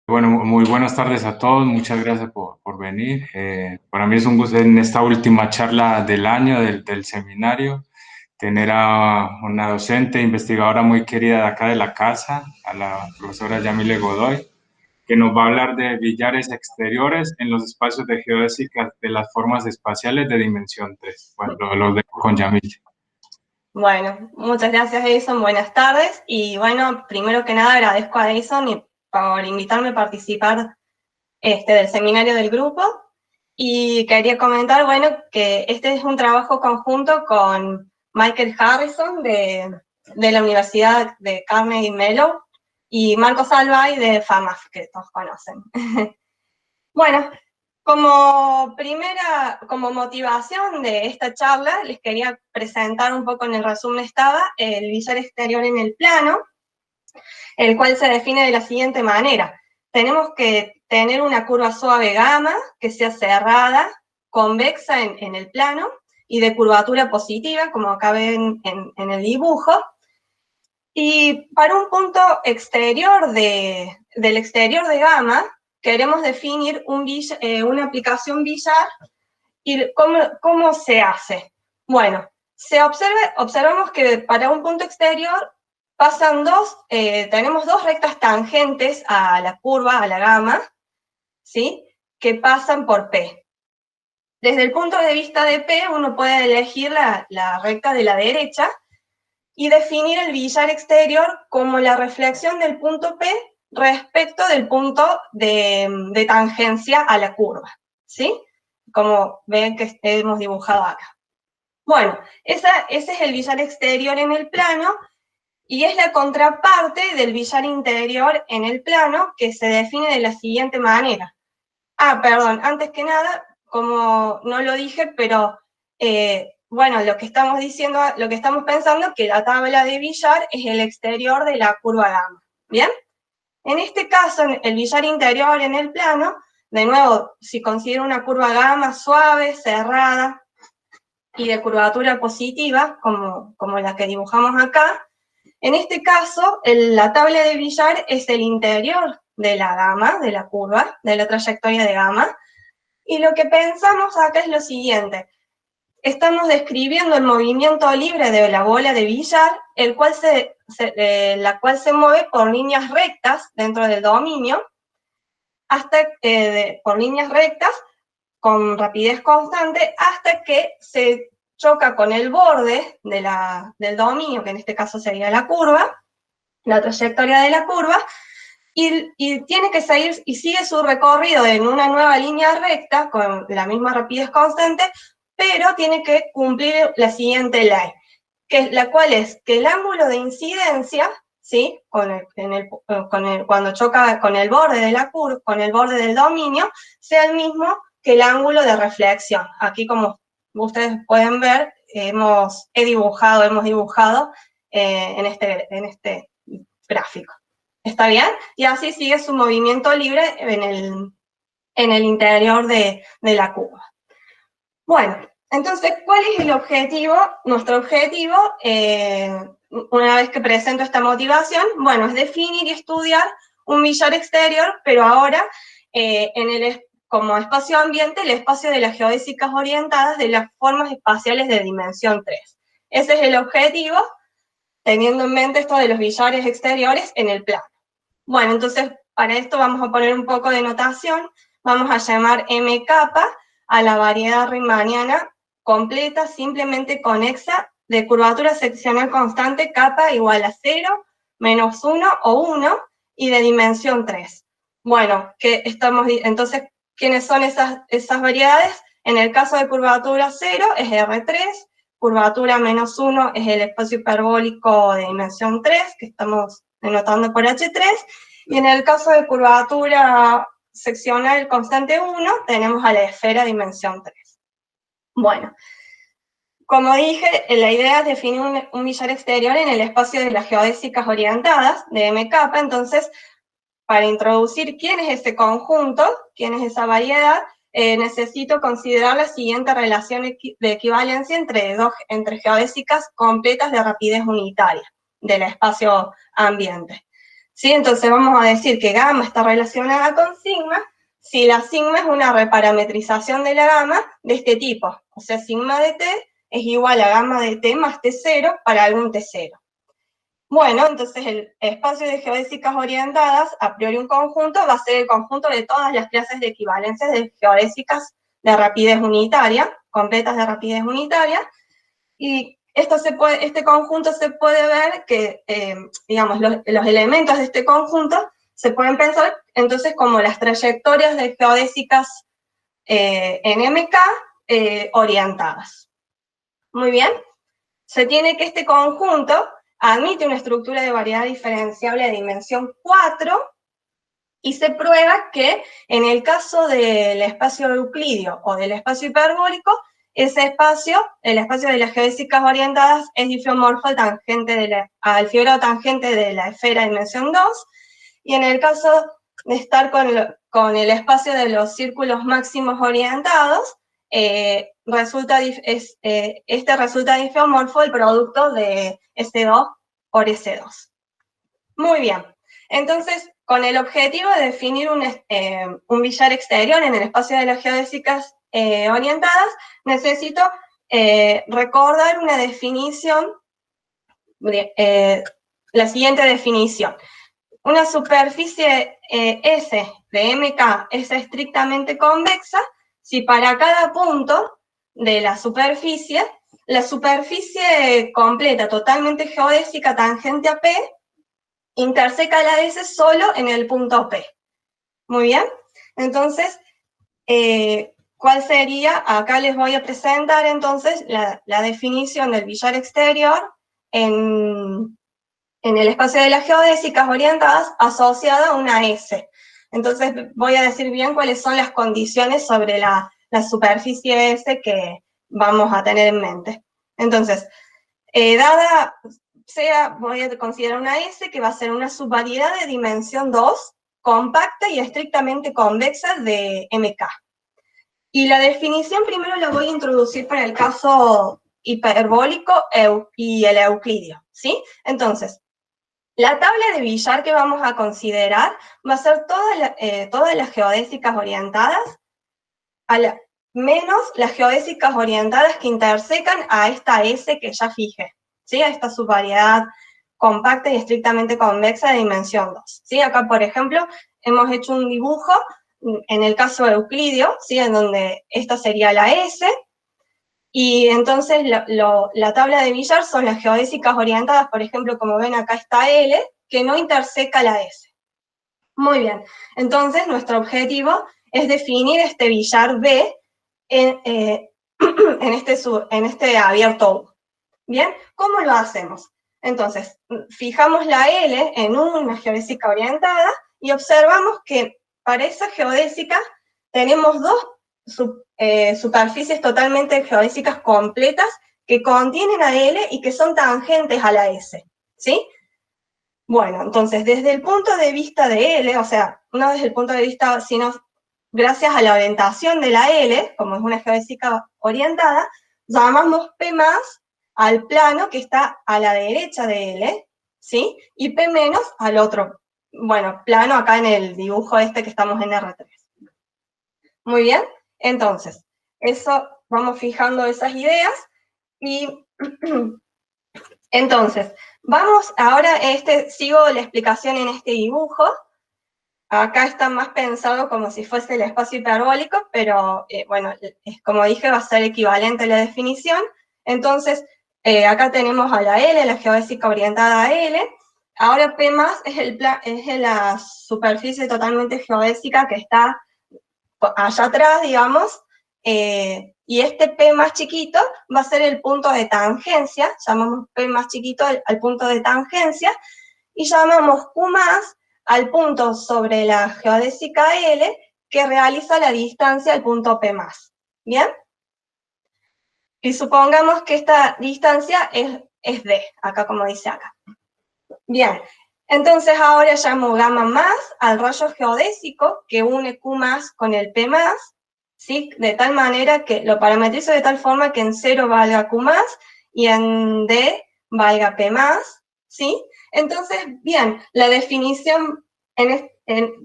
Bueno, muy buenas tardes a todos, muchas gracias por venir. Para mí es un gusto en esta última charla del año del seminario tener a una docente investigadora muy querida de acá de la casa, a la profesora Yamile Godoy, que nos va a hablar de billares exteriores en los espacios de geodésica de las formas espaciales de dimensión 3. Bueno, lo dejo con Yamile. Bueno, muchas gracias, Edison. Buenas tardes. Y bueno, primero que nada agradezco a Edison por invitarme a participar del seminario del grupo. Y quería comentar, bueno, que este es un trabajo conjunto con Michael Harrison de la Universidad de Carnegie Mellon y Marcos Albay de FAMAF, que todos conocen. Bueno, como motivación de esta charla, les quería presentar un poco, en el resumen estaba, el billar exterior en el plano, el cual se define de la siguiente manera. Tenemos que tener una curva suave gamma, que sea cerrada, convexa en el plano, y de curvatura positiva, como acá ven en el dibujo. Y para un punto exterior del exterior de gamma, queremos definir una aplicación billar. ¿Y cómo se hace? Bueno, observamos que para un punto exterior tenemos dos rectas tangentes a la curva, a la gamma, ¿sí? Que pasan por P. Desde el punto de vista de P, uno puede elegir la recta de la derecha y definir el billar exterior como la reflexión del punto P respecto del punto de tangencia a la curva, ¿sí? Como ven que hemos dibujado acá. Bueno, ese es el billar exterior en el plano, y es la contraparte del billar interior en el plano, que se define de la siguiente manera. Perdón, antes que nada, como no lo dije, pero bueno, lo que estamos pensando, que la tabla de billar es el exterior de la curva gamma, ¿bien? En este caso, el billar interior en el plano, de nuevo, si considero una curva gamma suave, cerrada y de curvatura positiva, como la que dibujamos acá, en este caso, la tabla de billar es el interior de la gamma, de la curva, de la trayectoria de gamma, y lo que pensamos acá es lo siguiente. Estamos describiendo el movimiento libre de la bola de billar, la cual se mueve por líneas rectas dentro del dominio, por líneas rectas con rapidez constante, hasta que se choca con el borde del dominio, que en este caso sería la curva, la trayectoria de la curva, y tiene que seguir, y sigue su recorrido en una nueva línea recta con la misma rapidez constante, pero tiene que cumplir la siguiente ley, la cual es que el ángulo de incidencia, ¿sí? Cuando choca con el borde de la curva, con el borde del dominio, sea el mismo que el ángulo de reflexión. Aquí, como ustedes pueden ver, hemos dibujado en este gráfico. ¿Está bien? Y así sigue su movimiento libre en el interior de la curva. Bueno, entonces, ¿cuál es el objetivo? Nuestro objetivo, una vez que presento esta motivación, bueno, es definir y estudiar un billar exterior, pero ahora como espacio ambiente, el espacio de las geodésicas orientadas de las formas espaciales de dimensión 3. Ese es el objetivo, teniendo en mente esto de los billares exteriores en el plano. Bueno, entonces, para esto vamos a poner un poco de notación. Vamos a llamar M capa a la variedad riemanniana completa, simplemente conexa, de curvatura seccional constante, capa igual a 0, menos 1 o 1, y de dimensión 3. Bueno, entonces, ¿quiénes son esas variedades? En el caso de curvatura 0 es R3, curvatura menos 1 es el espacio hiperbólico de dimensión 3, que estamos denotando por H3, y en el caso de curvatura seccional constante 1, tenemos a la esfera dimensión 3. Bueno, como dije, la idea es definir un billar exterior en el espacio de las geodésicas orientadas, de M capa. Entonces, para introducir quién es ese conjunto, quién es esa variedad, necesito considerar la siguiente relación de equivalencia entre geodésicas completas de rapidez unitaria del espacio ambiente. ¿sí? Entonces vamos a decir que gamma está relacionada con sigma, si la sigma es una reparametrización de la gamma de este tipo, o sea, sigma de t es igual a gamma de t más t0 para algún t0. Bueno, entonces el espacio de geodésicas orientadas, a priori un conjunto, va a ser el conjunto de todas las clases de equivalencias de geodésicas de rapidez unitaria, completas de rapidez unitaria, y este conjunto se puede ver que, digamos, los elementos de este conjunto se pueden pensar entonces como las trayectorias de geodésicas en MK orientadas. Muy bien. Se tiene que este conjunto admite una estructura de variedad diferenciable de dimensión 4 y se prueba que en el caso del espacio euclidio o del espacio hiperbólico, ese espacio, el espacio de las geodésicas orientadas, es difeomorfo al fibro tangente de la esfera de dimensión 2, y en el caso de estar con el espacio de los círculos máximos orientados, este resulta difeomorfo el producto de S2 por S2. Muy bien, entonces, con el objetivo de definir un billar exterior en el espacio de las geodésicas orientadas, necesito recordar una definición, la siguiente definición. Una superficie S de MK es estrictamente convexa si para cada punto de la superficie completa, totalmente geodésica, tangente a P, interseca la S solo en el punto P. Muy bien, entonces, ¿cuál sería? Acá les voy a presentar entonces la definición del billar exterior en el espacio de las geodésicas orientadas asociada a una S. Entonces voy a decir bien cuáles son las condiciones sobre la superficie S que vamos a tener en mente. Entonces, voy a considerar una S que va a ser una subvariedad de dimensión 2, compacta y estrictamente convexa de MK. Y la definición primero la voy a introducir para el caso hiperbólico y el euclidio, ¿sí? Entonces, la tabla de billar que vamos a considerar va a ser todas las geodésicas orientadas, menos las geodésicas orientadas que intersecan a esta S que ya fijé, ¿sí? A esta subvariedad compacta y estrictamente convexa de dimensión 2. ¿Sí? Acá, por ejemplo, hemos hecho un dibujo, en el caso de Euclidio, ¿sí? En donde esta sería la S, y entonces la tabla de billar son las geodésicas orientadas, por ejemplo, como ven acá está L, que no interseca la S. Muy bien, entonces nuestro objetivo es definir este billar B en este abierto U. Bien, ¿cómo lo hacemos? Entonces, fijamos la L en una geodésica orientada y observamos que para esa geodésica tenemos dos superficies totalmente geodésicas completas que contienen a L y que son tangentes a la S, ¿sí? Bueno, entonces, desde el punto de vista de L, o sea, no desde el punto de vista, sino gracias a la orientación de la L, como es una geodésica orientada, llamamos P más al plano que está a la derecha de L, ¿sí? Y P menos al otro, bueno, plano acá en el dibujo este que estamos en R3. Muy bien, entonces, vamos fijando esas ideas, y entonces, vamos ahora, sigo la explicación en este dibujo. Acá está más pensado como si fuese el espacio hiperbólico, pero bueno, como dije, va a ser equivalente a la definición. Entonces, acá tenemos a la L, la geodésica orientada a L. Ahora P más es la superficie totalmente geodésica que está allá atrás, digamos, y este P más chiquito va a ser el punto de tangencia, llamamos P más chiquito al punto de tangencia, y llamamos Q más al punto sobre la geodésica L que realiza la distancia al punto P más. ¿Bien? Y supongamos que esta distancia es D, acá como dice acá. Bien, entonces ahora llamo gamma más al rayo geodésico que une Q más con el P más, ¿sí? De tal manera que lo parametrizo de tal forma que en 0 valga Q más y en D valga P más, ¿sí? Entonces, bien, la definición,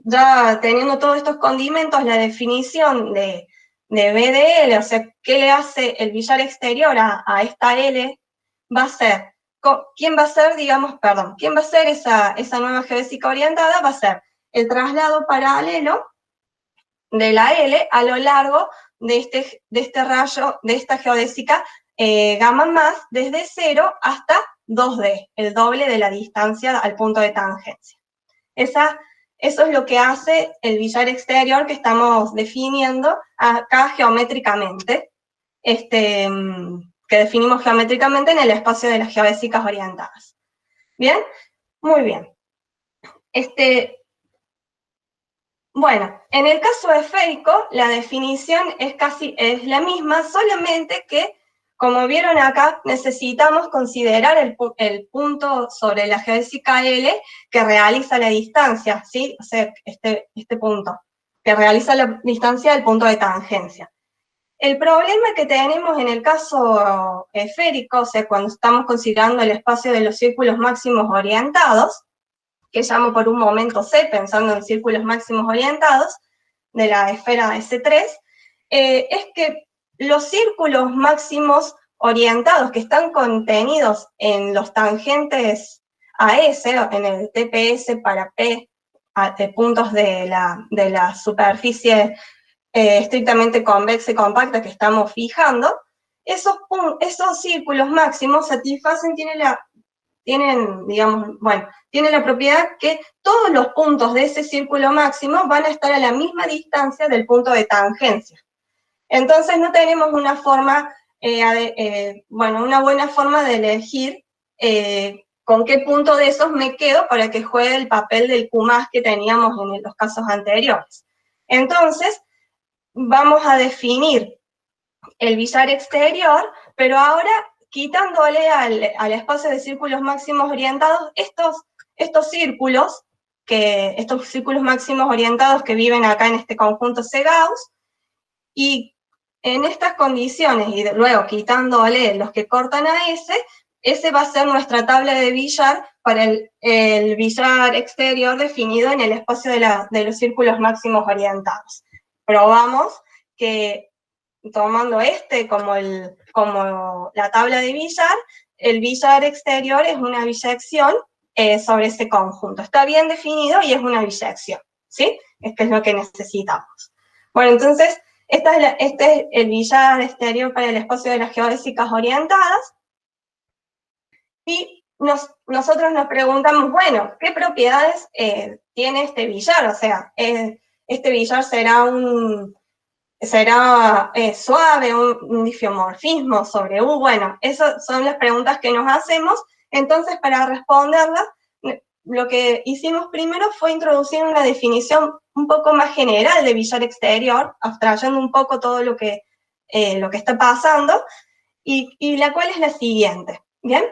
ya teniendo todos estos condimentos, la definición de BDL, o sea, ¿qué le hace el billar exterior a esta L? Va a ser, ¿quién va a ser, quién va a ser esa nueva geodésica orientada? Va a ser el traslado paralelo de la L a lo largo de este rayo, de esta geodésica gamma más, desde 0 hasta 2D, el doble de la distancia al punto de tangencia. Eso es lo que hace el billar exterior que estamos definiendo acá geométricamente, que definimos geométricamente en el espacio de las geodésicas orientadas. ¿Bien? Muy bien. Bueno, en el caso esférico, la definición es la misma, solamente que, como vieron acá, necesitamos considerar el punto sobre la geodésica L que realiza la distancia, ¿sí? O sea, este punto, que realiza la distancia del punto de tangencia. El problema que tenemos en el caso esférico, o sea, cuando estamos considerando el espacio de los círculos máximos orientados, que llamo por un momento C, pensando en círculos máximos orientados, de la esfera S3, es que los círculos máximos orientados que están contenidos en los tangentes a S, en el TPS para P, puntos de la superficie estrictamente convexa y compacta que estamos fijando, esos círculos máximos satisfacen, tienen la propiedad que todos los puntos de ese círculo máximo van a estar a la misma distancia del punto de tangencia. Entonces no tenemos una forma, una buena forma de elegir con qué punto de esos me quedo para que juegue el papel del Q+ que teníamos en los casos anteriores. Entonces, vamos a definir el billar exterior, pero ahora quitándole al espacio de círculos máximos orientados estos círculos máximos orientados que viven acá en este conjunto C-Gauss, y en estas condiciones, y luego quitándole los que cortan a ese va a ser nuestra tabla de billar para el billar exterior definido en el espacio de los círculos máximos orientados. Probamos que tomando como la tabla de billar, el billar exterior es una biyección sobre ese conjunto. Está bien definido y es una biyección, ¿sí? Esto es lo que necesitamos. Bueno, entonces, este es el billar exterior para el espacio de las geodésicas orientadas. Y nosotros nos preguntamos, bueno, ¿qué propiedades tiene este billar? O sea, este billar será suave, un difeomorfismo sobre U. Bueno, esas son las preguntas que nos hacemos. Entonces, para responderlas, lo que hicimos primero fue introducir una definición un poco más general de billar exterior, abstrayendo un poco todo lo que está pasando, y la cual es la siguiente, ¿bien?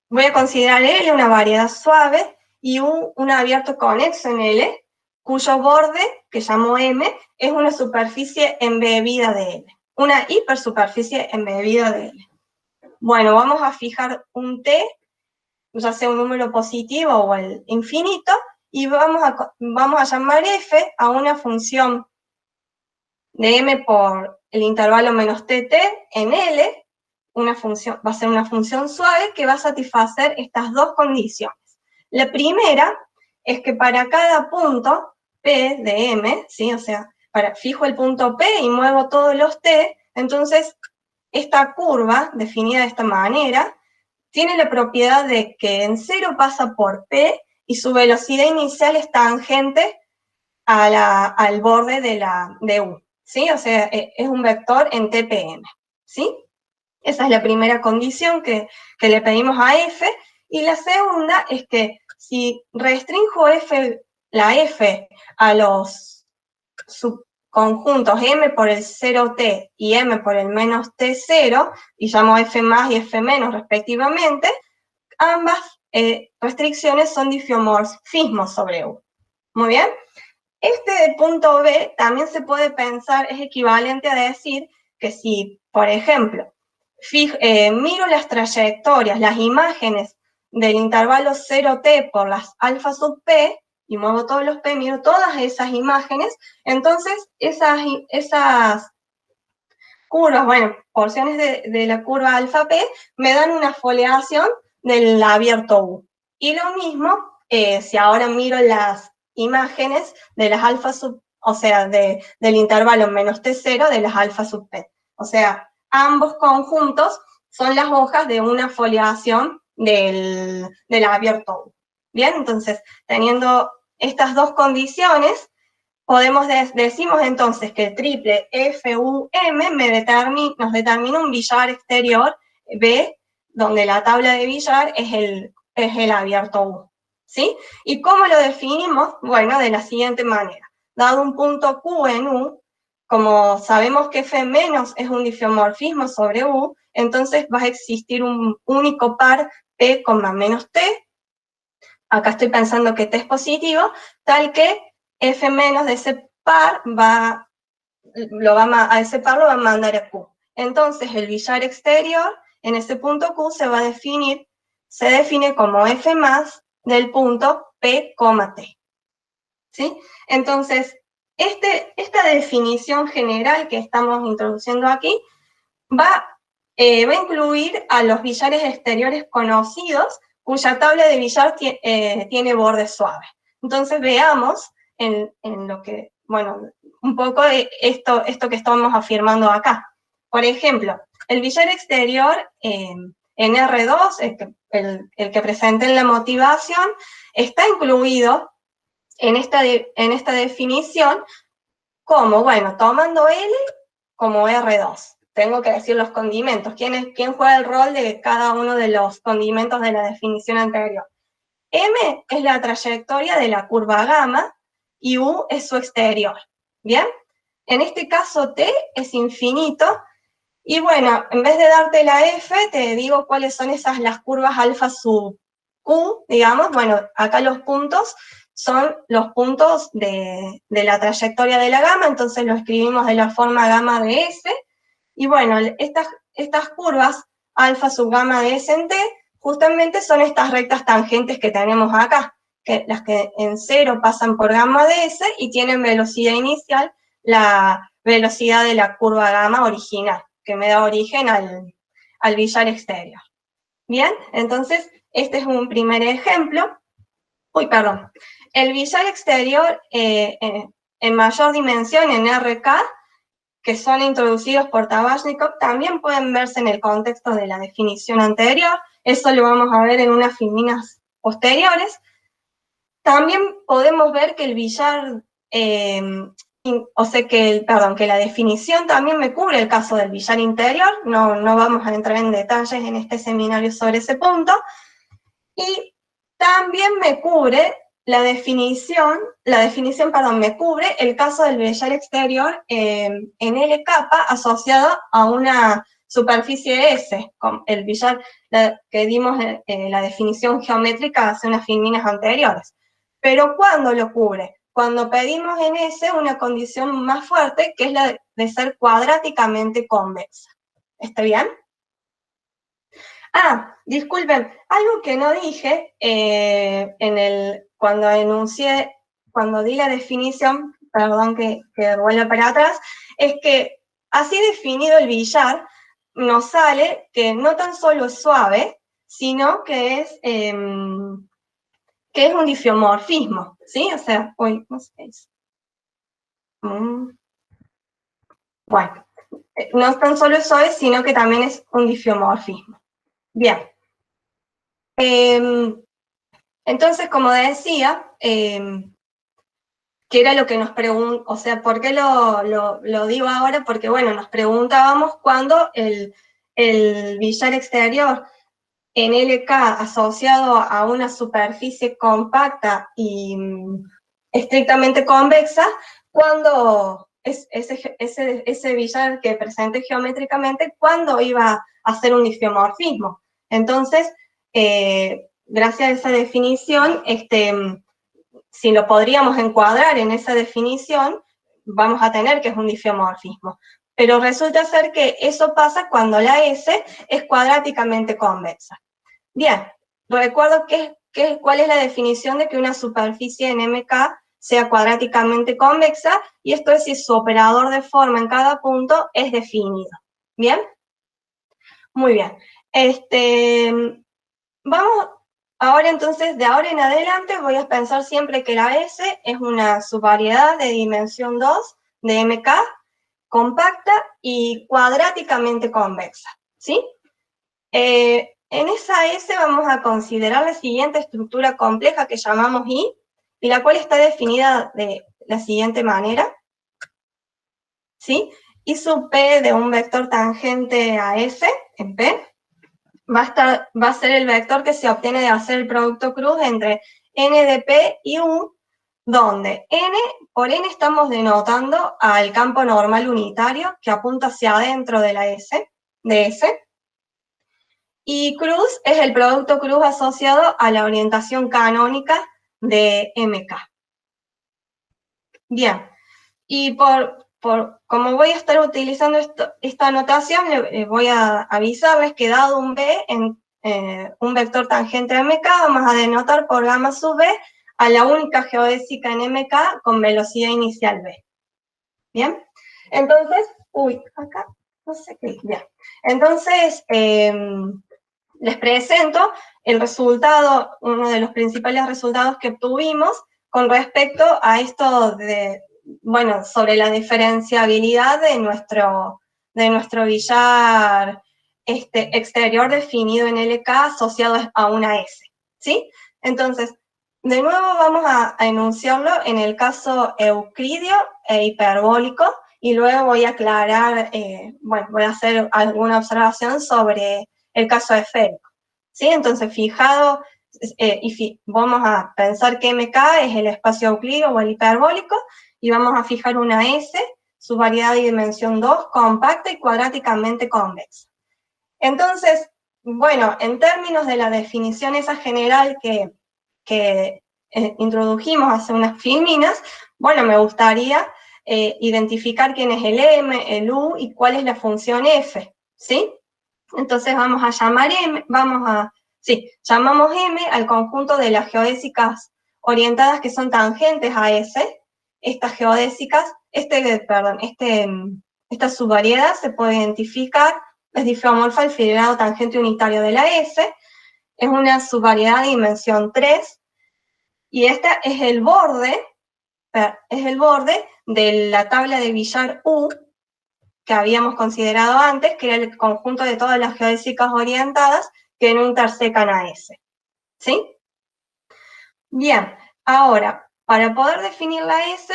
Voy a considerar L una variedad suave y U un abierto conexo en L, cuyo borde, que llamo M, es una superficie embebida de L, una hipersuperficie embebida de L. Bueno, vamos a fijar un T, ya sea un número positivo o el infinito, y vamos a llamar F a una función de M por el intervalo menos TT en L, va a ser una función suave que va a satisfacer estas dos condiciones. La primera es que para cada punto P de M, ¿sí? O sea, fijo el punto P y muevo todos los T, entonces esta curva, definida de esta manera, tiene la propiedad de que en 0 pasa por P y su velocidad inicial es tangente al borde de U, ¿sí? O sea, es un vector en TPM, ¿sí? Esa es la primera condición que le pedimos a F, y la segunda es que si restringo la F a los subconjuntos M por el 0T y M por el menos T0, y llamo F más y F menos respectivamente, ambas restricciones son difeomorfismos sobre U. Muy bien. Este punto B también se puede pensar, es equivalente a decir que si, por ejemplo, miro las trayectorias, las imágenes del intervalo 0t por las alfa sub p, y muevo todos los p, miro todas esas imágenes, entonces esas curvas, bueno, porciones de la curva alfa p, me dan una foliación del abierto U. Y lo mismo, si ahora miro las imágenes de las alfa sub, o sea, del intervalo menos t0 de las alfa sub p. O sea, ambos conjuntos son las hojas de una foliación del abierto U. Bien, entonces, teniendo estas dos condiciones, decimos entonces que el triple FUM nos determina un billar exterior B, donde la tabla de billar es el abierto U, ¿sí? ¿Y cómo lo definimos? Bueno, de la siguiente manera. Dado un punto Q en U, como sabemos que F menos es un difeomorfismo sobre U, entonces va a existir un único par P, menos T, acá estoy pensando que T es positivo, tal que F menos de ese par a ese par lo va a mandar a Q. Entonces el billar exterior en ese punto Q se define como F más del punto P, T. ¿Sí? Entonces, esta definición general que estamos introduciendo aquí va a incluir a los billares exteriores conocidos cuya tabla de billar tiene bordes suaves. Entonces veamos en lo que, bueno, un poco de esto que estamos afirmando acá. Por ejemplo, el billar exterior en R2, el que presenté en la motivación, está incluido en esta definición como, bueno, tomando L como R2. Tengo que decir los condimentos. ¿Quién juega el rol de cada uno de los condimentos de la definición anterior? M es la trayectoria de la curva gamma y U es su exterior. ¿Bien? En este caso T es infinito y bueno, en vez de darte la F, te digo cuáles son las curvas alfa sub Q, digamos. Bueno, acá los puntos son los puntos de la trayectoria de la gamma, entonces lo escribimos de la forma gamma de S. Y bueno, estas curvas, alfa sub gamma de S en T, justamente son estas rectas tangentes que tenemos acá, las que en cero pasan por gamma de S y tienen velocidad inicial, la velocidad de la curva gamma original, que me da origen al billar exterior. Bien, entonces este es un primer ejemplo. Uy, perdón. El billar exterior en mayor dimensión, en RK, que son introducidos por Tabachnikov, también pueden verse en el contexto de la definición anterior. Eso lo vamos a ver en unas filinas posteriores. También podemos ver que el billar, que la definición también me cubre el caso del billar interior. No vamos a entrar en detalles en este seminario sobre ese punto. Y también me cubre me cubre el caso del billar exterior en L capa asociado a una superficie S, con el billar que dimos la definición geométrica hace unas filinas anteriores. Pero ¿cuándo lo cubre? Cuando pedimos en S una condición más fuerte, que es la de ser cuadráticamente convexa. ¿Está bien? Ah, disculpen, algo que no dije cuando di la definición, perdón que vuelva para atrás, es que así definido el billar, nos sale que no tan solo es suave, sino que es un difeomorfismo, ¿sí? O sea, no sé qué es. Bueno, no tan solo es suave, sino que también es un difeomorfismo. Bien. Entonces, como decía, que era lo que nos preguntó, o sea, ¿por qué lo digo ahora? Porque, bueno, nos preguntábamos cuándo el billar exterior en LK asociado a una superficie compacta y estrictamente convexa, cuando ese billar que presenté geométricamente, ¿cuándo iba a ser un difeomorfismo? Entonces, gracias a esa definición, si lo podríamos encuadrar en esa definición, vamos a tener que es un difeomorfismo. pero resulta ser que eso pasa cuando la S es cuadráticamente convexa. Bien, recuerdo cuál es la definición de que una superficie en MK sea cuadráticamente convexa, y esto es si su operador de forma en cada punto es definido. ¿Bien? Muy bien. Vamos, ahora entonces, de ahora en adelante voy a pensar siempre que la S es una subvariedad de dimensión 2 de MK, compacta y cuadráticamente convexa, ¿sí? En esa S vamos a considerar la siguiente estructura compleja que llamamos I, y la cual está definida de la siguiente manera, ¿sí? I sub P de un vector tangente a S en P va a ser el vector que se obtiene de hacer el producto cruz entre N de P y U, donde por N estamos denotando al campo normal unitario que apunta hacia adentro de la S, y cruz es el producto cruz asociado a la orientación canónica de MK. Bien, y como voy a estar utilizando esta notación, voy a avisarles que dado un B en un vector tangente a MK, vamos a denotar por gamma sub B a la única geodésica en MK con velocidad inicial B. ¿Bien? Entonces, acá, no sé qué, bien. Entonces, les presento el resultado, uno de los principales resultados que obtuvimos con respecto a esto sobre la diferenciabilidad de nuestro billar exterior definido en LK asociado a una S, ¿sí? Entonces, de nuevo vamos a enunciarlo en el caso euclidio e hiperbólico, y luego voy a aclarar, voy a hacer alguna observación sobre el caso esférico, ¿sí? Entonces, vamos a pensar que MK es el espacio euclídeo o el hiperbólico, y vamos a fijar una S, su variedad de dimensión 2, compacta y cuadráticamente convexa. Entonces, bueno, en términos de la definición esa general que introdujimos hace unas filminas, bueno, me gustaría identificar quién es el M, el U y cuál es la función F, ¿sí? Entonces vamos a llamar llamamos M al conjunto de las geodésicas orientadas que son tangentes a S. Estas geodésicas, esta subvariedad se puede identificar, es difeomorfa al fibrado tangente unitario de la S, es una subvariedad de dimensión 3, y esta es el borde de la tabla de billar U, que habíamos considerado antes, que era el conjunto de todas las geodésicas orientadas que no intersecan a S, ¿sí? Bien, ahora, para poder definir la S,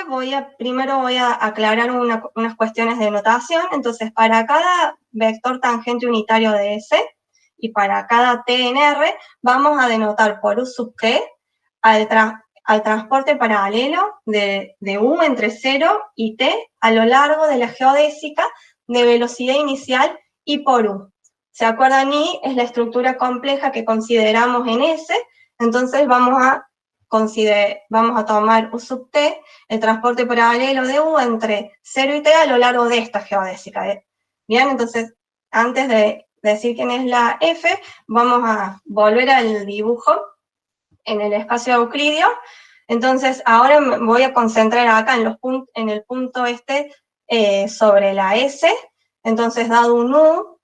primero voy a aclarar unas cuestiones de notación. Entonces, para cada vector tangente unitario de S, y para cada T en R, vamos a denotar por U sub T al transporte paralelo de U entre 0 y T a lo largo de la geodésica de velocidad inicial I por U. ¿Se acuerdan? I es la estructura compleja que consideramos en S, entonces vamos a tomar U sub T, el transporte paralelo de U entre 0 y T a lo largo de esta geodésica. Bien, entonces, antes de decir quién es la F, vamos a volver al dibujo en el espacio euclidio. Entonces, ahora me voy a concentrar acá en el punto sobre la S. Entonces, dado un U,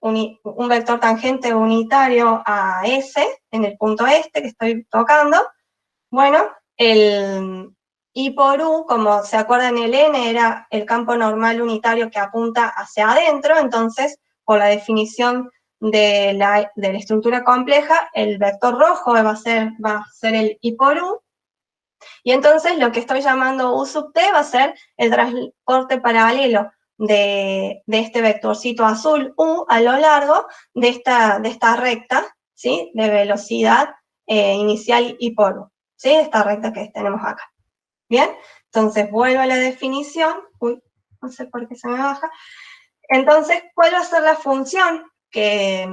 un vector tangente unitario a S, en el punto que estoy tocando, bueno, el I por U, como se acuerdan, el N era el campo normal unitario que apunta hacia adentro, entonces, por la definición de la estructura compleja, el vector rojo va a ser el I por U, y entonces lo que estoy llamando U sub T va a ser el transporte paralelo de este vectorcito azul U a lo largo de esta recta, ¿sí? De velocidad inicial I por U, ¿sí? Esta recta que tenemos acá. Bien, entonces vuelvo a la definición. No sé por qué se me baja. Entonces, ¿cuál va a ser la función que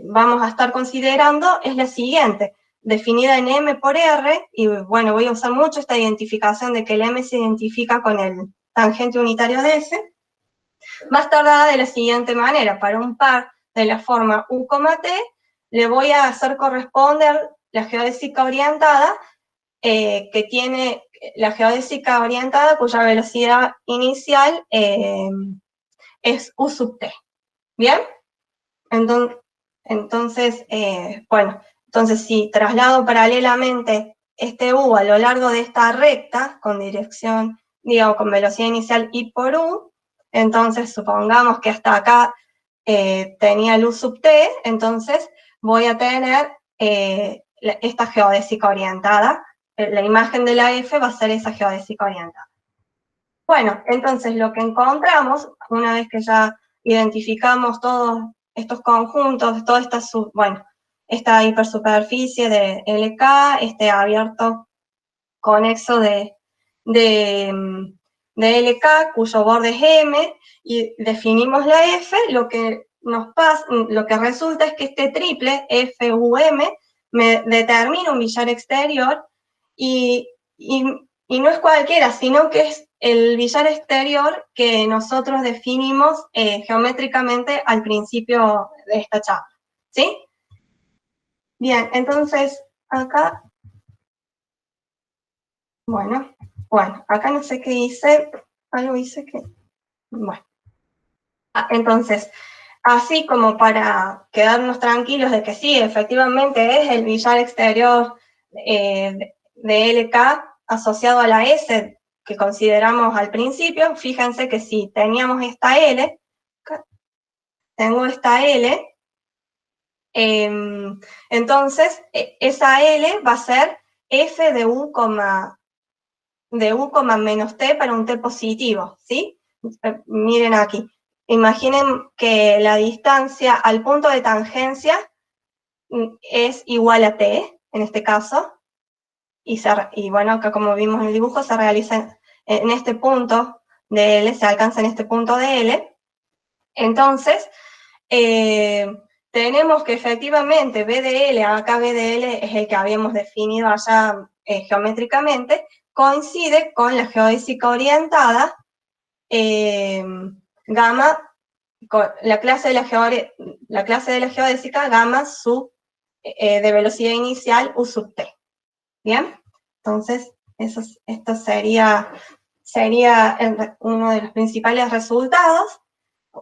vamos a estar considerando? Es la siguiente, definida en M por R, y bueno, voy a usar mucho esta identificación de que el M se identifica con tangente unitario de S, va a estar dada de la siguiente manera. Para un par de la forma U, T, le voy a hacer corresponder la geodésica orientada, que tiene la geodésica orientada cuya velocidad inicial es U sub T. ¿Bien? Entonces, bueno, entonces si traslado paralelamente este U a lo largo de esta recta, con dirección, digamos, con velocidad inicial I por U, entonces supongamos que hasta acá tenía el U sub T, entonces voy a tener esta geodésica orientada. La imagen de la F va a ser esa geodésica orientada. Bueno, entonces lo que encontramos, una vez que ya identificamos todos estos conjuntos, toda esta, esta hipersuperficie de LK, este abierto conexo de LK, cuyo borde es M, y definimos la F, lo que resulta es que este triple, FUM, me determina un billar exterior, y no es cualquiera, sino que es el billar exterior que nosotros definimos geométricamente al principio de esta charla, ¿sí? Bien, entonces, acá, bueno, acá no sé qué hice, algo hice que, bueno. Entonces, así como para quedarnos tranquilos de que sí, efectivamente es el billar exterior de LK asociado a la S que consideramos al principio, fíjense que si teníamos esta L, tengo esta L, entonces esa L va a ser F de U, menos T para un T positivo, ¿sí? Miren aquí. Imaginen que la distancia al punto de tangencia es igual a T, en este caso, y bueno, acá como vimos en el dibujo, se realiza en este punto de L, se alcanza en este punto de L. Entonces, tenemos que efectivamente B de L, acá B de L es el que habíamos definido allá geométricamente, coincide con la geodésica orientada, gamma, con la clase de la geodésica gamma sub de velocidad inicial U sub T. ¿Bien? Entonces, esto sería uno de los principales resultados.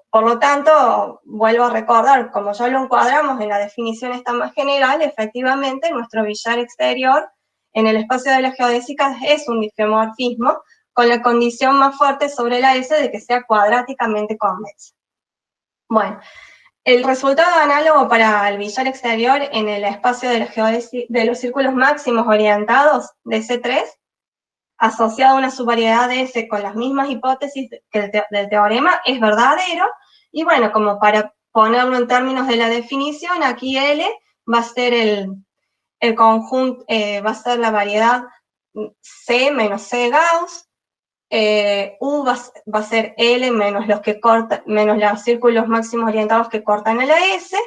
Por lo tanto, vuelvo a recordar, como ya lo encuadramos en la definición esta más general, efectivamente nuestro billar exterior en el espacio de las geodésicas es un difeomorfismo, con la condición más fuerte sobre la S de que sea cuadráticamente convexa. Bueno, el resultado análogo para el billar exterior en el espacio de los círculos máximos orientados de C3, asociado a una subvariedad de S con las mismas hipótesis del teorema, es verdadero. Y bueno, como para ponerlo en términos de la definición, aquí L va a ser el conjunto, va a ser la variedad C menos C Gauss, U va a ser L menos los círculos máximos orientados que cortan a la S,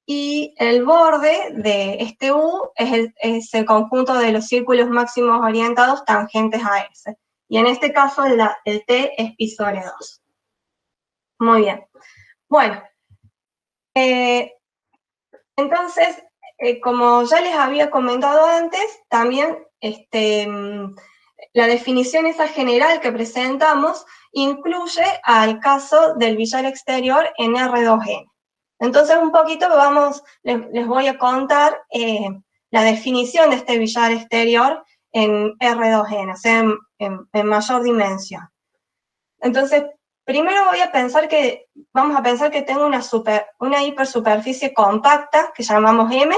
y el borde de este U es el conjunto de los círculos máximos orientados tangentes a S. Y en este caso el T es pi sobre 2. Muy bien. Bueno, entonces, como ya les había comentado antes, también la definición esa general que presentamos incluye al caso del billar exterior en R2N. Entonces, un poquito les voy a contar la definición de este billar exterior en R2N, o sea, en mayor dimensión. Entonces, primero vamos a pensar que tengo una hipersuperficie compacta, que llamamos M,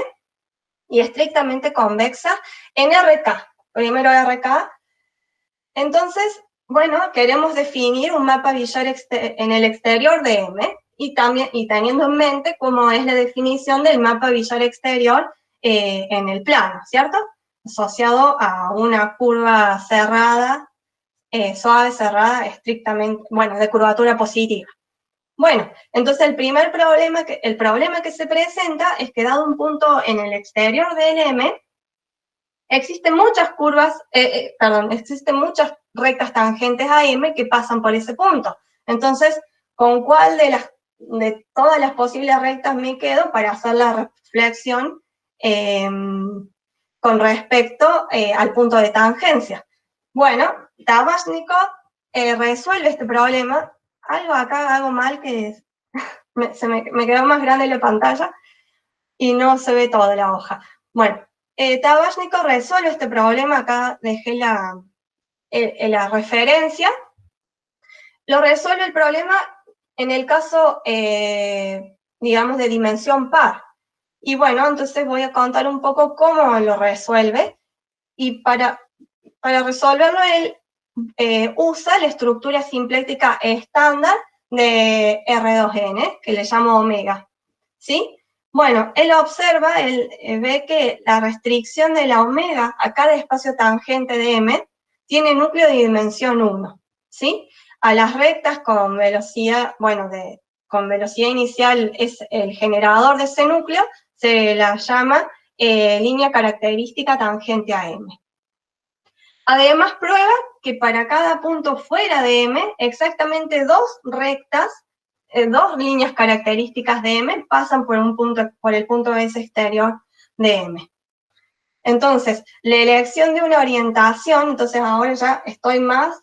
y estrictamente convexa en RK, primero RK. Entonces, bueno, queremos definir un mapa billar en el exterior de M, y teniendo en mente cómo es la definición del mapa billar exterior en el plano, ¿cierto? Asociado a una curva cerrada, suave, cerrada, estrictamente, bueno, de curvatura positiva. Bueno, entonces el problema que se presenta es que dado un punto en el exterior del M, existen muchas curvas, existen muchas rectas tangentes a M que pasan por ese punto. Entonces, ¿con cuál de todas las posibles rectas me quedo para hacer la reflexión con respecto al punto de tangencia? Bueno, Tabašnikov resuelve este problema. Algo acá hago mal que me quedó más grande la pantalla y no se ve toda la hoja. Bueno, Tabašnikov resuelve este problema, acá dejé la referencia. Lo resuelve el problema en el caso, digamos, de dimensión par. Y bueno, entonces voy a contar un poco cómo lo resuelve. Y para resolverlo, él usa la estructura simpléctica estándar de R2N, que le llamo omega, ¿sí? Bueno, él observa, él ve que la restricción de la omega a cada espacio tangente de M tiene núcleo de dimensión 1, ¿sí? A las rectas con velocidad, con velocidad inicial es el generador de ese núcleo, se la llama línea característica tangente a M. Además, prueba que para cada punto fuera de M, exactamente dos líneas características de M pasan por el punto S exterior de M. Entonces, la elección de una orientación, entonces ahora ya estoy más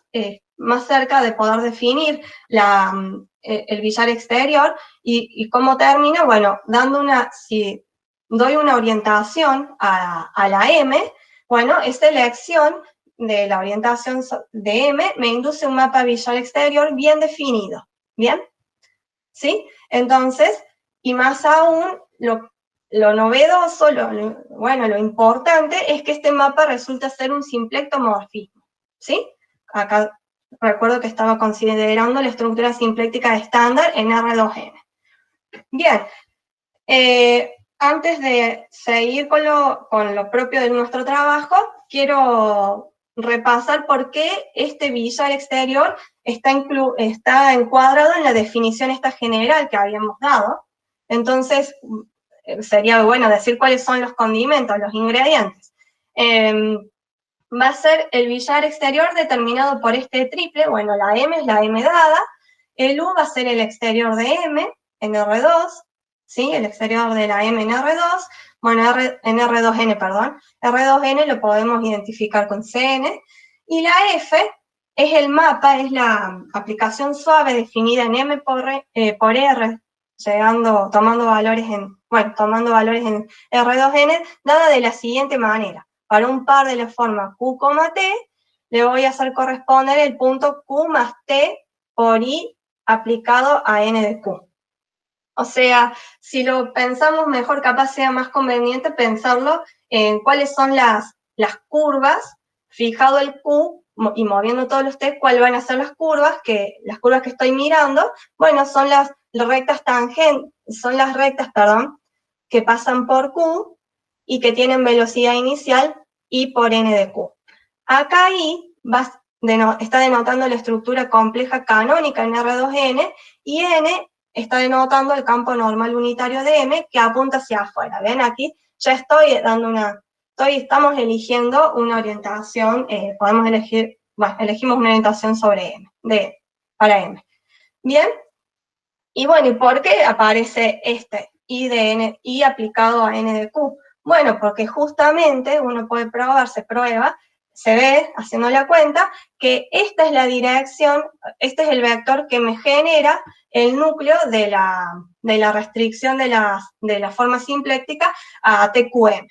cerca de poder definir el billar exterior, y cómo termina, bueno, si doy una orientación a la M, bueno, esta elección de la orientación de M me induce un mapa billar exterior bien definido, ¿bien? ¿Sí? Entonces, y más aún, lo novedoso, lo importante es que este mapa resulta ser un simplectomorfismo, ¿sí? Acá recuerdo que estaba considerando la estructura simpléctica estándar en R2N. Bien, antes de seguir con lo propio de nuestro trabajo, quiero repasar por qué este billar exterior está encuadrado en la definición esta general que habíamos dado. Entonces, sería bueno decir cuáles son los condimentos, los ingredientes. Va a ser el billar exterior determinado por este triple, bueno, la M es la M dada, el U va a ser el exterior de M en R2, ¿sí? El exterior de la M en R2, bueno, en R2N, perdón. R2N lo podemos identificar con CN, y la F es el mapa, es la aplicación suave definida en M por R, tomando valores en R2N, dada de la siguiente manera. Para un par de la forma Q, T, le voy a hacer corresponder el punto Q más T por I aplicado a N de Q. O sea, si lo pensamos mejor, capaz sea más conveniente pensarlo en cuáles son las curvas, fijado el Q y moviendo todos los T, cuáles van a ser las curvas que estoy mirando. Bueno, son las rectas que pasan por Q y que tienen velocidad inicial I por N de Q. Acá I está denotando la estructura compleja canónica en R2N, y N está denotando el campo normal unitario de M que apunta hacia afuera. ¿Ven? Aquí ya estamos eligiendo una orientación, elegimos una orientación sobre M, para M. ¿Bien? Y bueno, ¿y por qué aparece este I de N, I aplicado a N de Q? Bueno, porque justamente uno puede probar, se ve, haciendo la cuenta, que esta es la dirección, este es el vector que me genera el núcleo de la restricción de la forma simpléctica a TQM.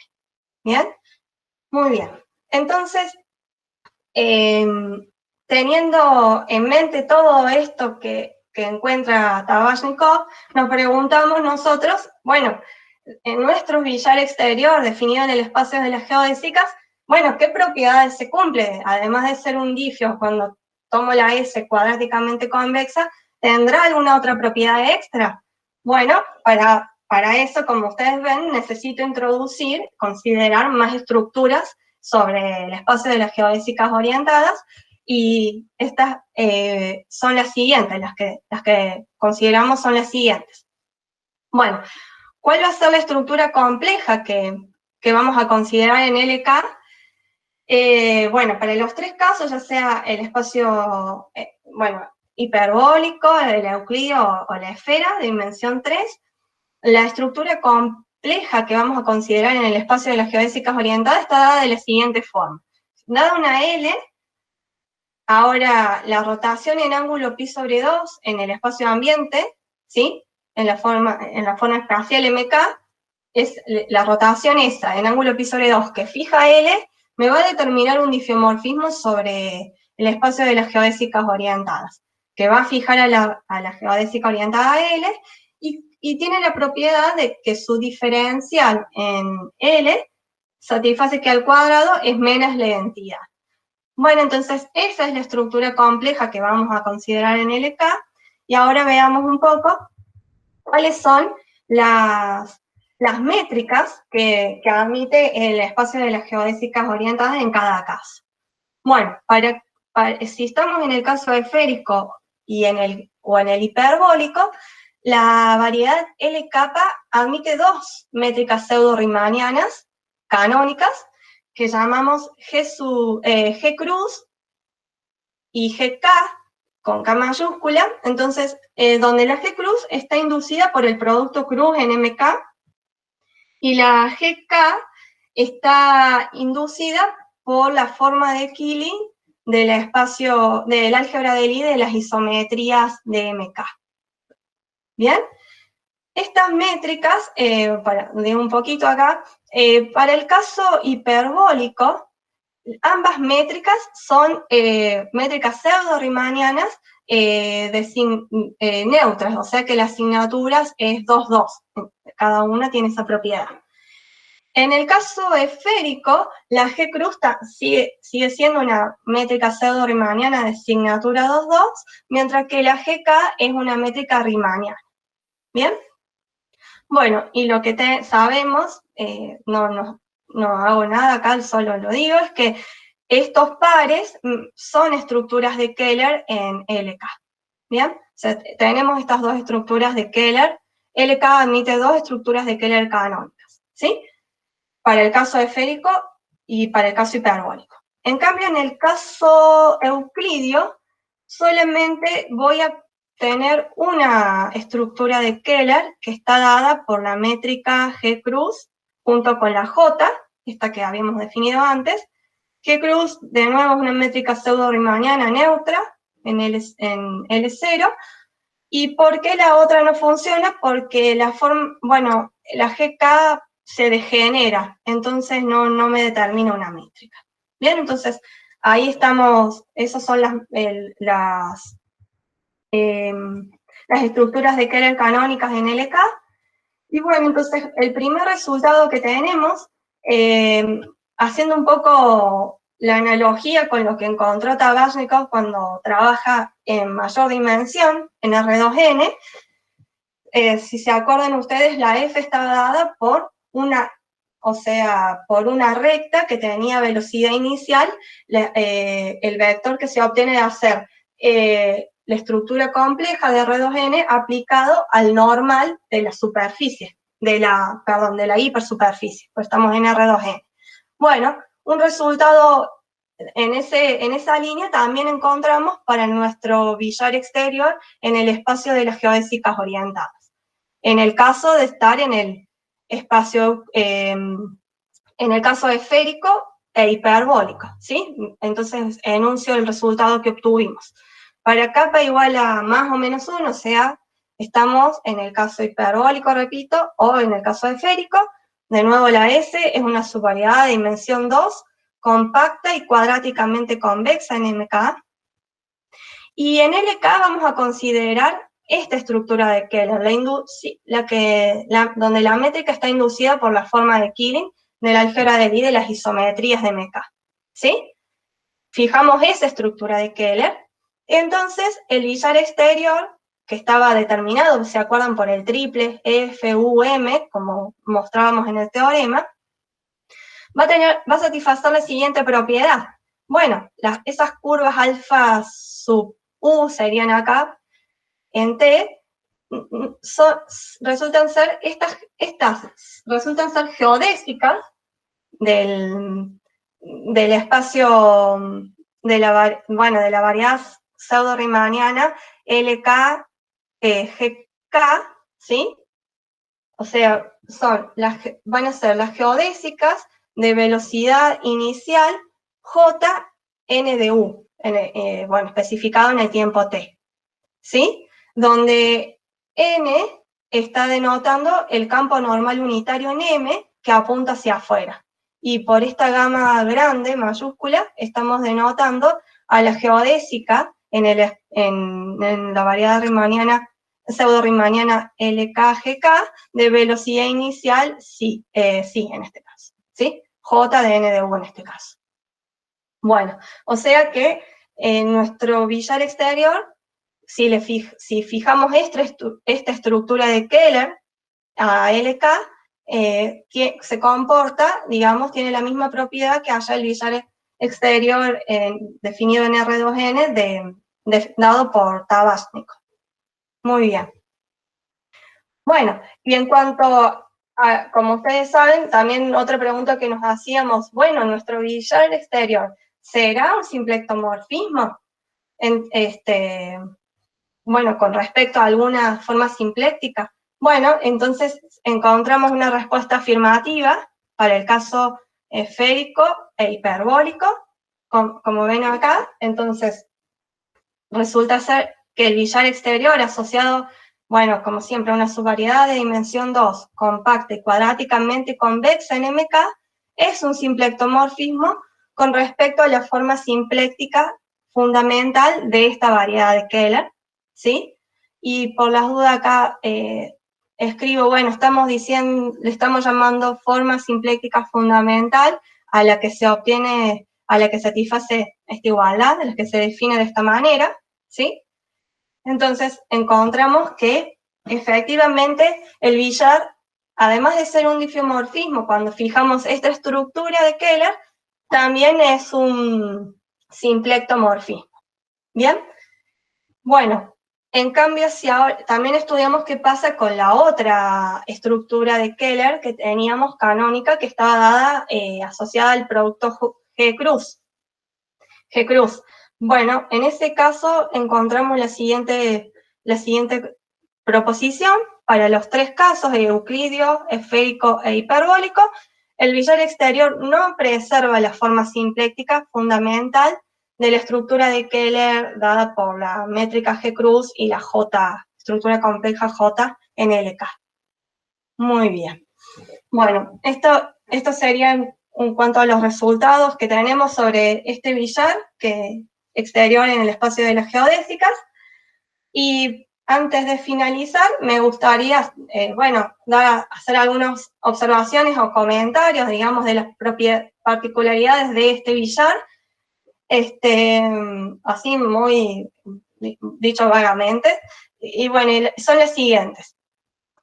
¿Bien? Muy bien. Entonces, teniendo en mente todo esto que encuentra Tabašnikov, nos preguntamos nosotros, bueno, en nuestro billar exterior definido en el espacio de las geodésicas, bueno, ¿qué propiedades se cumplen? Además de ser un difio, cuando tomo la S cuadráticamente convexa, ¿tendrá alguna otra propiedad extra? Bueno, para eso, como ustedes ven, necesito considerar más estructuras sobre el espacio de las geodésicas orientadas, y estas son las siguientes, las que consideramos son las siguientes. Bueno, ¿cuál va a ser la estructura compleja que vamos a considerar en LK? Bueno, para los tres casos, ya sea el espacio, hiperbólico, el euclídeo o la esfera de dimensión 3, la estructura compleja que vamos a considerar en el espacio de las geodésicas orientadas está dada de la siguiente forma. Dada una L, ahora la rotación en ángulo pi sobre 2 en el espacio ambiente, ¿sí? En la forma espacial MK, es la rotación esa en ángulo pi sobre 2 que fija L, me va a determinar un difeomorfismo sobre el espacio de las geodésicas orientadas, que va a fijar a la geodésica orientada L, y tiene la propiedad de que su diferencial en L satisface que al cuadrado es menos la identidad. Bueno, entonces esa es la estructura compleja que vamos a considerar en LK, y ahora veamos un poco cuáles son las métricas que admite el espacio de las geodésicas orientadas en cada caso. Bueno, si estamos en el caso esférico o en el hiperbólico, la variedad LK admite dos métricas pseudo-riemannianas canónicas que llamamos G cruz y GK con K mayúscula. Entonces, donde la G cruz está inducida por el producto cruz en MK, y la GK está inducida por la forma de Killing del álgebra de Lie de las isometrías de MK. ¿Bien? Estas métricas, digo un poquito acá, para el caso hiperbólico, ambas métricas son métricas pseudo-riemannianas neutras, o sea que las asignaturas es 2,2, cada una tiene esa propiedad. En el caso esférico, la G cruz sigue siendo una métrica pseudo-riemanniana de asignatura 2,2, mientras que la GK es una métrica riemanniana. ¿Bien? Bueno, y lo que sabemos, no hago nada acá, solo lo digo, es que estos pares son estructuras de Keller en LK. ¿Bien? O sea, tenemos estas dos estructuras de Keller. LK admite dos estructuras de Keller canónicas, ¿sí? Para el caso esférico y para el caso hiperbólico. En cambio, en el caso euclidio, solamente voy a tener una estructura de Keller que está dada por la métrica G cruz junto con la J, esta que habíamos definido antes. G cruz, de nuevo, es una métrica pseudo-riemanniana neutra en L0. ¿Y por qué la otra no funciona? Porque la GK se degenera, entonces no me determina una métrica. Bien, entonces ahí estamos, esas son las estructuras de Keller canónicas en LK. Y bueno, entonces el primer resultado que tenemos, haciendo un poco la analogía con lo que encontró Tabarsnikov cuando trabaja en mayor dimensión, en R2N, si se acuerdan ustedes, la F estaba dada por una recta que tenía velocidad inicial, el vector que se obtiene de hacer la estructura compleja de R2N aplicado al normal de la superficie, de la hipersuperficie, pues estamos en R2N. Bueno, un resultado en esa línea también encontramos para nuestro billar exterior en el espacio de las geodésicas orientadas. En el caso de estar en el espacio, en el caso esférico e hiperbólico, ¿sí? Entonces enuncio el resultado que obtuvimos. Para kappa igual a más o menos 1, o sea, estamos en el caso hiperbólico, repito, o en el caso esférico. De nuevo, la S es una subvariedad de dimensión 2, compacta y cuadráticamente convexa en MK. Y en LK vamos a considerar esta estructura de Keller, donde la métrica está inducida por la forma de Killing del álgebra de Lie de las isometrías de MK. ¿Sí? Fijamos esa estructura de Keller. Entonces, el billar exterior, que estaba determinado, ¿se acuerdan? Por el triple FUM, como mostrábamos en el teorema, va a satisfacer la siguiente propiedad. Bueno, esas curvas alfa sub U serían acá, en T, resultan ser geodésicas del espacio de la variedad pseudo-riemanniana LK, GK, ¿sí? O sea, van a ser las geodésicas de velocidad inicial J n de U, especificado en el tiempo t, ¿sí? Donde n está denotando el campo normal unitario en M que apunta hacia afuera. Y por esta gama grande, mayúscula, estamos denotando a la geodésica en la variedad riemanniana, pseudo-riemanniana LKGK de velocidad inicial, sí, en este caso, ¿sí? J de n de U en este caso. Bueno, o sea que en nuestro billar exterior, si fijamos esta estructura de Keller a LK, se comporta, digamos, tiene la misma propiedad que haya el billar exterior definido en R2N dado por Tabachnikov. Muy bien. Bueno, y en cuanto a, como ustedes saben, también otra pregunta que nos hacíamos, bueno, nuestro billar exterior, ¿será un simplectomorfismo? Bueno, con respecto a alguna forma simpléctica. Bueno, entonces encontramos una respuesta afirmativa para el caso esférico e hiperbólico, como ven acá. Entonces, resulta ser que el billar exterior asociado, bueno, como siempre, a una subvariedad de dimensión 2, compacta y cuadráticamente convexa en MK, es un simplectomorfismo con respecto a la forma simpléctica fundamental de esta variedad de Keller, ¿sí? Y por las dudas acá escribo, bueno, le estamos llamando forma simpléctica fundamental a la que se obtiene, a la que satisface esta igualdad, a la que se define de esta manera, ¿sí? Entonces encontramos que efectivamente el billar, además de ser un difeomorfismo, cuando fijamos esta estructura de Keller, también es un simplectomorfismo. ¿Bien? Bueno, en cambio, si ahora, también estudiamos qué pasa con la otra estructura de Keller que teníamos canónica, que estaba dada, asociada al producto G cruz. G cruz. Bueno, en ese caso encontramos la siguiente proposición para los tres casos, euclidio, esférico e hiperbólico. El billar exterior no preserva la forma simpléctica fundamental de la estructura de Keller dada por la métrica G cruz y la estructura compleja J en LK. Muy bien. Bueno, esto sería en cuanto a los resultados que tenemos sobre este billar exterior en el espacio de las geodésicas. Y antes de finalizar, me gustaría, hacer algunas observaciones o comentarios, digamos, de las particularidades de este billar, así muy dicho vagamente, y bueno, son las siguientes.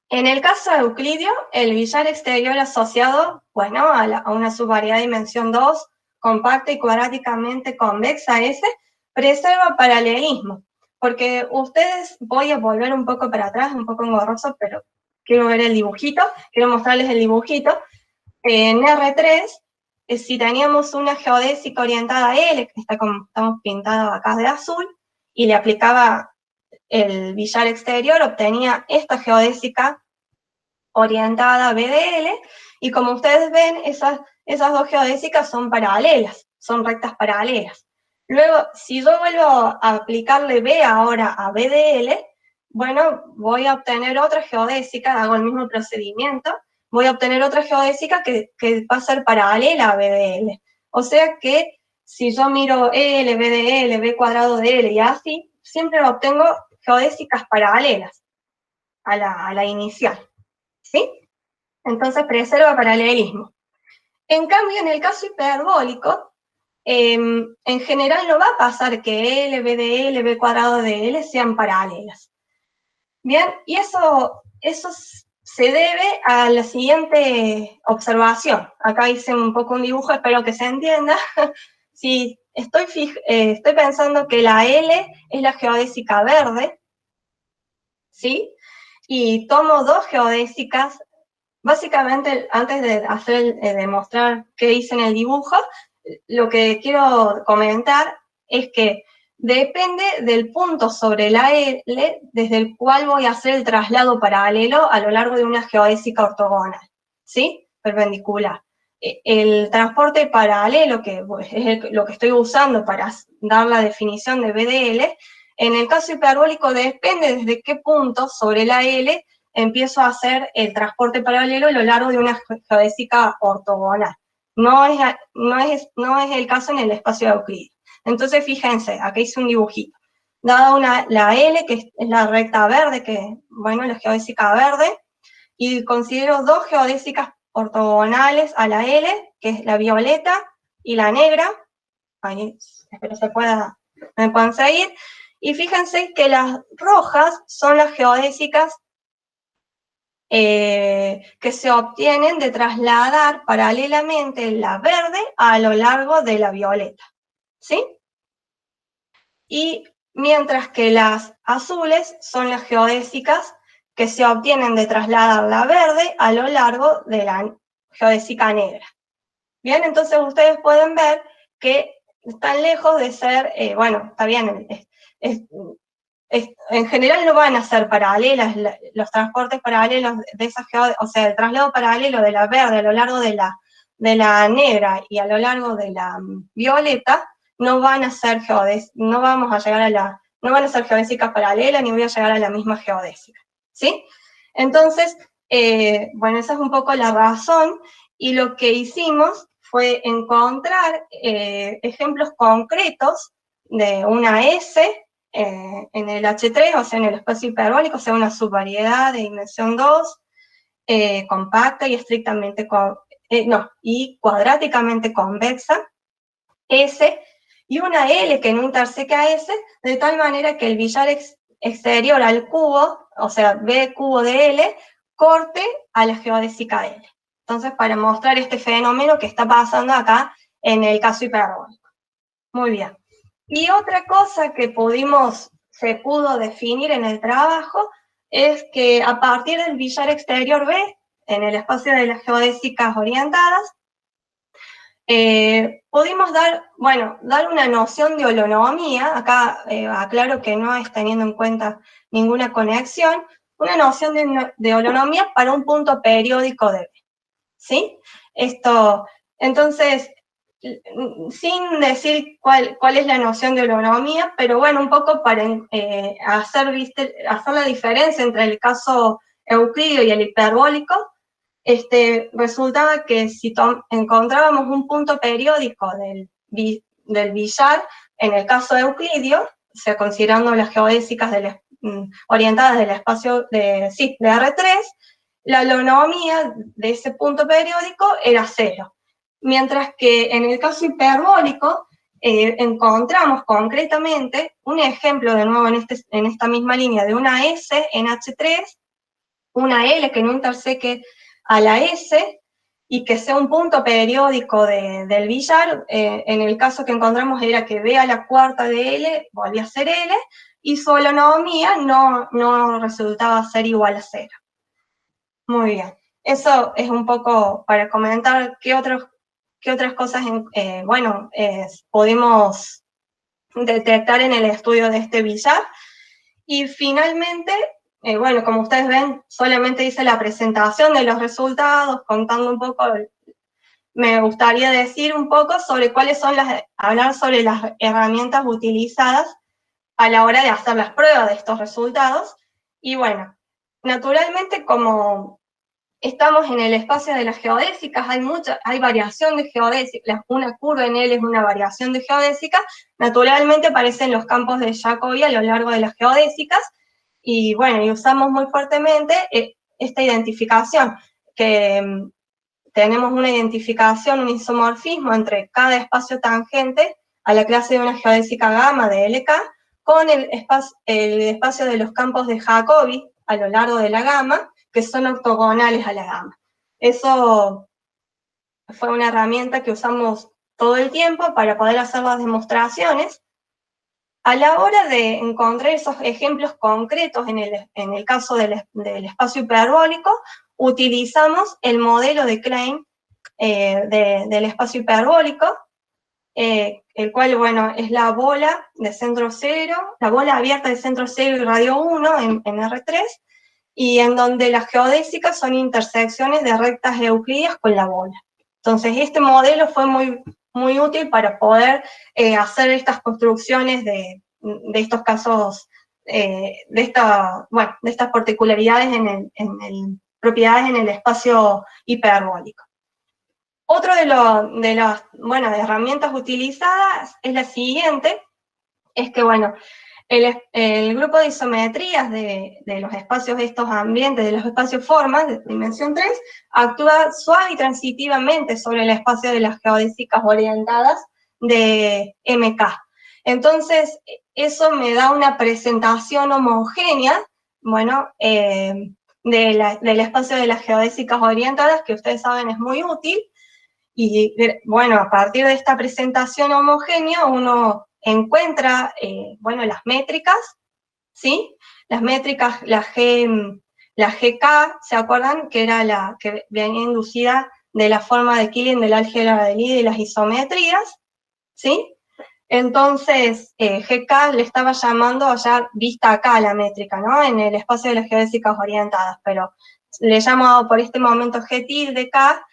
En el caso de Euclidio, el billar exterior asociado, bueno, a una subvariedad de dimensión 2, compacta y cuadráticamente convexa S, preserva paralelismo, porque ustedes, voy a volver un poco para atrás, un poco engorroso, pero quiero ver el dibujito, quiero mostrarles el dibujito. En R3, si teníamos una geodésica orientada a L, que está como estamos pintados acá de azul, y le aplicaba el billar exterior, obtenía esta geodésica orientada a BDL, y como ustedes ven, esas dos geodésicas son paralelas, son rectas paralelas. Luego, si yo vuelvo a aplicarle B ahora a BDL, bueno, voy a obtener otra geodésica, hago el mismo procedimiento, voy a obtener otra geodésica que va a ser paralela a BDL. O sea que si yo miro L, BDL, B cuadrado de L y así, siempre obtengo geodésicas paralelas a la inicial. ¿Sí? Entonces preserva paralelismo. En cambio, en el caso hiperbólico, en general no va a pasar que L, B de L, B cuadrado de L sean paralelas. Bien, y eso se debe a la siguiente observación. Acá hice un poco un dibujo, espero que se entienda. Si estoy pensando que la L es la geodésica verde, ¿sí? Y tomo dos geodésicas. Básicamente, antes de mostrar qué hice en el dibujo, lo que quiero comentar es que depende del punto sobre la L desde el cual voy a hacer el traslado paralelo a lo largo de una geodésica ortogonal, ¿sí? Perpendicular. El transporte paralelo, que es lo que estoy usando para dar la definición de BDL, en el caso hiperbólico depende desde qué punto sobre la L empiezo a hacer el transporte paralelo a lo largo de una geodésica ortogonal. No es el caso en el espacio de Euclides. Entonces, fíjense, aquí hice un dibujito. Dada la L, que es la recta verde, que, bueno, la geodésica verde, y considero dos geodésicas ortogonales a la L, que es la violeta y la negra. Ahí, espero me puedan seguir. Y fíjense que las rojas son las geodésicas que se obtienen de trasladar paralelamente la verde a lo largo de la violeta, ¿sí? Y mientras que las azules son las geodésicas que se obtienen de trasladar la verde a lo largo de la geodésica negra. Bien, entonces ustedes pueden ver que están lejos de ser, bueno, está bien, en general no van a ser paralelas los transportes paralelos de esas geodésicas, o sea, el traslado paralelo de la verde a lo largo de la negra y a lo largo de la violeta, no van a ser no vamos a llegar no van a ser geodésicas paralelas ni voy a llegar a la misma geodésica, ¿sí? Entonces, bueno, esa es un poco la razón, y lo que hicimos fue encontrar ejemplos concretos de una S en el H3, o sea, en el espacio hiperbólico, o sea, una subvariedad de dimensión 2, compacta y estrictamente, y cuadráticamente convexa, S, y una L que no interseca S, de tal manera que el billar exterior al cubo, o sea, B cubo de L, corte a la geodésica L. Entonces, para mostrar este fenómeno que está pasando acá en el caso hiperbólico. Muy bien. Y otra cosa que se pudo definir en el trabajo es que a partir del billar exterior B, en el espacio de las geodésicas orientadas, pudimos dar una noción de holonomía, acá aclaro que no es teniendo en cuenta ninguna conexión, una noción de holonomía para un punto periódico de B, ¿sí? Entonces, sin decir cuál es la noción de holonomía, pero bueno, un poco para hacer la diferencia entre el caso euclídeo y el hiperbólico, resultaba que si encontrábamos un punto periódico del billar, en el caso euclidio, o sea, considerando las geodésicas orientadas del espacio de R3, la holonomía de ese punto periódico era 0. Mientras que en el caso hiperbólico, encontramos concretamente un ejemplo, de nuevo en esta misma línea, de una S en H3, una L que no interseque a la S, y que sea un punto periódico del billar. En el caso que encontramos era que B a la cuarta de L volvía a ser L, y su holonomía no resultaba ser igual a 0. Muy bien. Eso es un poco para comentar qué otras cosas pudimos detectar en el estudio de este billar. Y finalmente, bueno, como ustedes ven, solamente hice la presentación de los resultados, contando un poco. Me gustaría decir un poco sobre hablar sobre las herramientas utilizadas a la hora de hacer las pruebas de estos resultados. Y bueno, naturalmente, como estamos en el espacio de las geodésicas, hay variación de geodésicas, una curva en L es una variación de geodésicas, naturalmente aparecen los campos de Jacobi a lo largo de las geodésicas, y bueno, y usamos muy fuertemente esta identificación, que tenemos una identificación, un isomorfismo entre cada espacio tangente a la clase de una geodésica gamma de LK, con el espacio de los campos de Jacobi a lo largo de la gama, que son ortogonales a la gama. Eso fue una herramienta que usamos todo el tiempo para poder hacer las demostraciones. A la hora de encontrar esos ejemplos concretos en el caso del espacio hiperbólico, utilizamos el modelo de Klein del espacio hiperbólico, el cual, bueno, es la bola de centro cero, la bola abierta de centro cero y radio 1 en R3, y en donde las geodésicas son intersecciones de rectas euclidias con la bola. Entonces, este modelo fue muy útil para poder hacer estas construcciones de estos casos, de estas particularidades propiedades en el espacio hiperbólico. Otro de las herramientas utilizadas es la siguiente, es que, bueno, el grupo de isometrías de los espacios de estos ambientes, de los espacios formas de dimensión 3, actúa suave y transitivamente sobre el espacio de las geodésicas orientadas de MK. Entonces, eso me da una presentación homogénea, bueno, del espacio de las geodésicas orientadas, que ustedes saben es muy útil, y bueno, a partir de esta presentación homogénea, uno encuentra, las métricas, ¿sí? Las métricas, la GK, ¿se acuerdan? Que era la que venía inducida de la forma de Killing del álgebra de Lie y las isometrías, ¿sí? Entonces, GK le estaba llamando allá, vista acá la métrica, ¿no? En el espacio de las geodésicas orientadas, pero le he llamado por este momento G tilde K,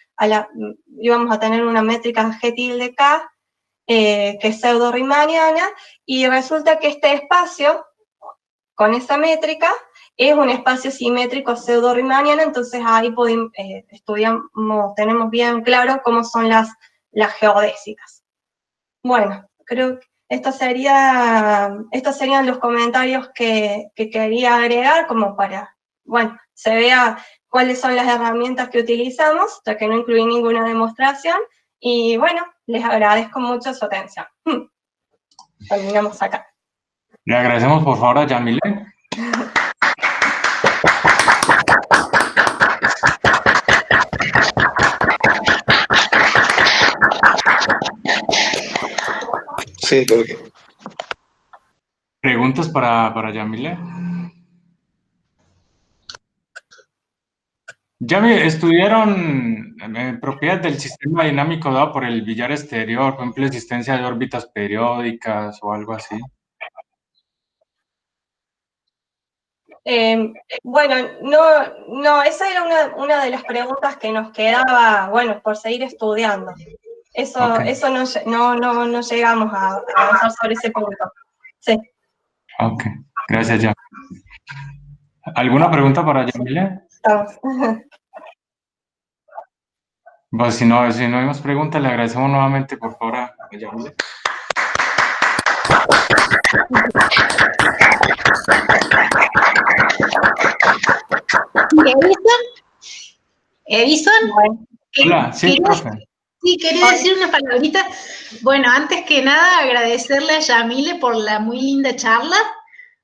íbamos a tener una métrica G tilde K, que es pseudo-riemanniana, y resulta que este espacio, con esa métrica, es un espacio simétrico pseudo-riemanniano, entonces ahí tenemos bien claro cómo son las geodésicas. Bueno, creo que estos serían los comentarios que quería agregar, como para, se vea cuáles son las herramientas que utilizamos, ya que no incluí ninguna demostración, y bueno, les agradezco mucho su atención. Terminamos acá. Le agradecemos por favor a Yamile. Sí, creo que. ¿Preguntas para Yamile? Yamile, ¿estudiaron propiedades del sistema dinámico dado por el billar exterior, por ejemplo, existencia de órbitas periódicas o algo así? No, esa era una de las preguntas que nos quedaba, por seguir estudiando. Eso no llegamos a avanzar sobre ese punto. Sí. Ok, gracias, Yamile. ¿Alguna pregunta para Yamile? Estamos. Pues si no hay más preguntas, le agradecemos nuevamente, por favor, a Yamile. ¿Edison? Hola, sí, profe. Sí, quería decir una palabrita. Bueno, antes que nada, agradecerle a Yamile por la muy linda charla.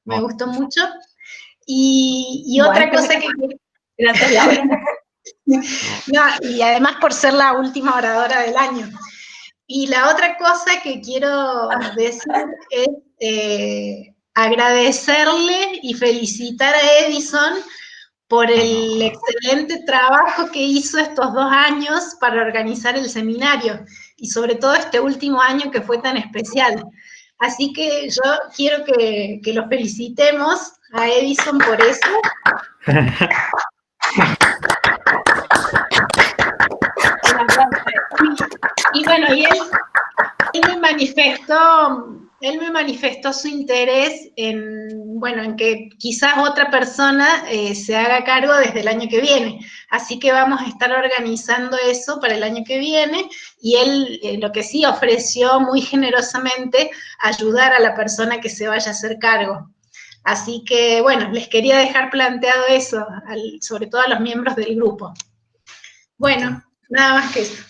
Me gustó mucho. Y otra cosa que... Gracias, Laura. No, y además por ser la última oradora del año. Y la otra cosa que quiero decir es agradecerle y felicitar a Edison por el excelente trabajo que hizo estos 2 años para organizar el seminario, y sobre todo este último año que fue tan especial. Así que yo quiero que lo felicitemos a Edison por eso. Y bueno, él me manifestó su interés en que quizás otra persona se haga cargo desde el año que viene. Así que vamos a estar organizando eso para el año que viene, y él lo que sí ofreció muy generosamente, ayudar a la persona que se vaya a hacer cargo. Así que, bueno, les quería dejar planteado eso, sobre todo a los miembros del grupo. Bueno, nada más que eso.